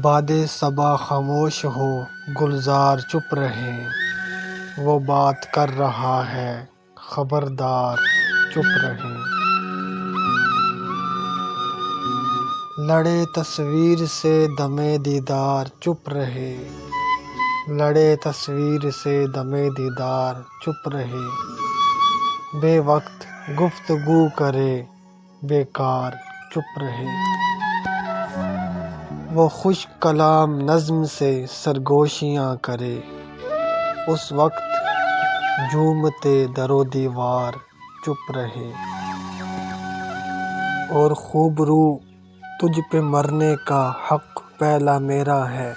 باد صبا خاموش ہو گلزار چپ رہے، وہ بات کر رہا ہے خبردار چپ رہے۔ لڑے تصویر سے دم دیدار چپ رہے، لڑے تصویر سے دم دیدار چپ رہے۔ بے وقت گفتگو کرے بیکار چپ رہے۔ وہ خوش کلام نظم سے سرگوشیاں کرے، اس وقت جھومتے در و دیوار چپ رہے۔ اور خوبرو تجھ پہ مرنے کا حق پہلا میرا ہے،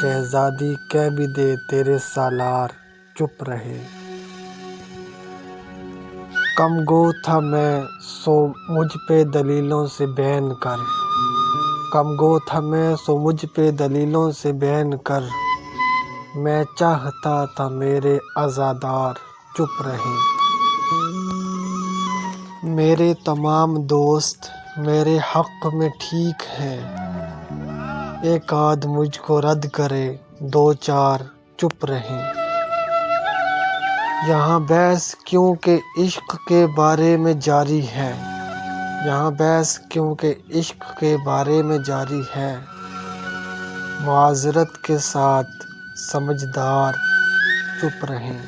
شہزادی کہہ بھی دے تیرے سالار چپ رہے۔ کم گو تھا میں سو مجھ پہ دلیلوں سے بین کر، کم گو تھا میں سو مجھ پہ دلیلوں سے بین کر، میں چاہتا تھا میرے عزادار چپ رہیں۔ میرے تمام دوست میرے حق میں ٹھیک ہیں، ایک آدھ مجھ کو رد کرے دو چار چپ رہیں۔ یہاں بحث کیونکہ عشق کے بارے میں جاری ہے، یہاں بحث کیونکہ عشق کے بارے میں جاری ہے، معذرت کے ساتھ سمجھدار چپ رہیں۔